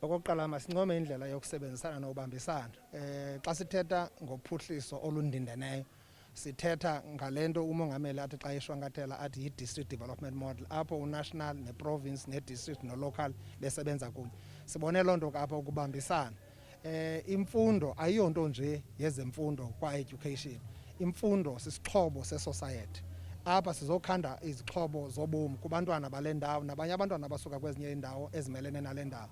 Okokuqala masincome indlela yokusebenzisana nobambisana. Xa sithetha ngophuhliso olundindeneyo sithetha ngalento umongameli athi xa eshwankathela athi yi-district development model apho unational ne-province ne-district no-local besebenza kunye. Sibone loo nto apha ukubambisana. Imfundo ayiyonto nje yezemfundo kwa-education. Imfundo sisixhobo se-society. Apha sizokhanda izixhobo zobomi kubantwana bale ndawo nabanye abantwana abasuka kwezinye iindawo ezimelene nale ndawo.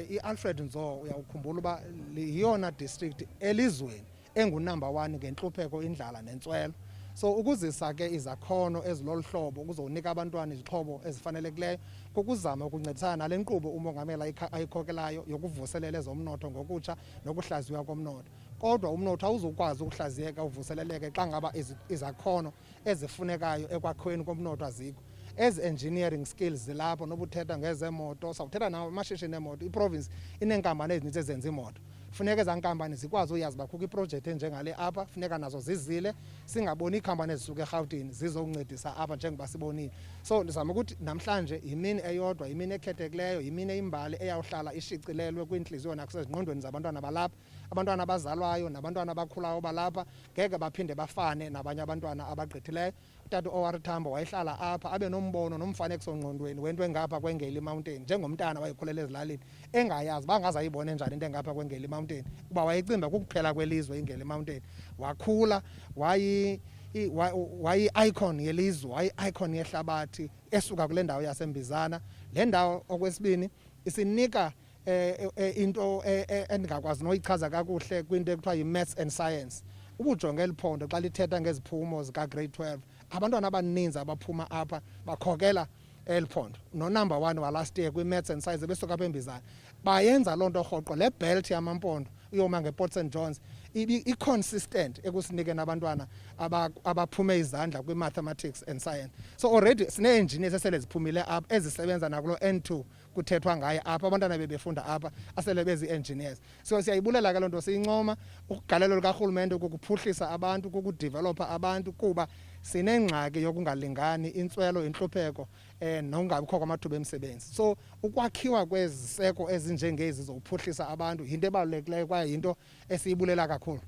I-Alfred Nzo uyawukhumbula uba yiyona district elizweni engunumber 1 ngentlupheko indlala nentswelo. So ukuzisa ke izakhono ezilolu hlobo ukuzonika abantwana izixhobo ezifanelekileyo kukuzama ukuncedisana nale nkqubo umongameli ayikhokelayo yokuvuselela ezomnotho ngokutsha nokuhlaziywa komnotho. Kodwa umnotho awuzukwazi ukuhlaziyeka uvuseleleke xa ngaba izakhono ezifunekayo ekwakhiweni komnotho azikho. Engineering skills zilapho nobuthetha ngezemoto sawuthetha namashishini emoto. Iprovince ineenkampani ezininzi ezenza imoto. Funeka eza nkampani zikwazi uyazi bakho iproject enjengale apha funeka nazo zizile singaboni iikhampani ezisuka eRhawutini zizokuncedisa apha njengoba sibonile. So ndizama ukuthi namhlanje yimini eyodwa yimini ekhethekileyo yimini eyimbali eyawuhlala ishicilelwe kwintliziyo nakusezingqondweni zabantwana balapha abantwana abazalwayo nabantwana abakhulayo balapha ngeke baphinde bafane nabanye abantwana abagqithileyo. Utata OR Tambo wayehlala apha abe nombono nomfanekiso ngqondweni wento engapha kwengeli mountain njengomntana wayekhulela ezilalini engayazi bangazayibona njani into engapha kwengeli mountain kuba wayecimba kukuphela kwelizwe ingeli mountain. Wakhula wayi-icon yelizwe wayi-icon yehlabathi esuka kule ndawo yaseMbizana. Le ndawo okwesibini isinika into endingakwazi noyichaza kakuhle kwinto ekuthiwa yi-maths and science. Ukujonga eliphondo xa lithetha ngeziphumo zika-grade 12 abantwana abaninzi abaphuma apha bakhokela eliphondo no-number 1 walast year kwi-maths and science besuka apha eMbizana. Bayenza loo nto rhoqo le belt yamampondo uyoma ngePort St John's i-consistent ekusinikeni abantwana abaphume izandla kwi-mathematics and science. So already sine-engineers esele ziphumile apha ezisebenza nakulo N2 kuthethwa ngaye apha abantwana bebefunda apha asele bezi-engineers. So siyayibulela ke loo nto siyincoma ukugalelo lukarhulumente ukuphuhlisa abantu kukudevelopa abantu kuba sinengxaki yokungalingani intswelo intlupheko nokungabikho kwamathuba emisebenzi. So ukwakhiwa kweziseko ezinjengezi zokuphuhlisa abantu yinto ebalulekileyo kwaye yinto esiyibulela kakhulu.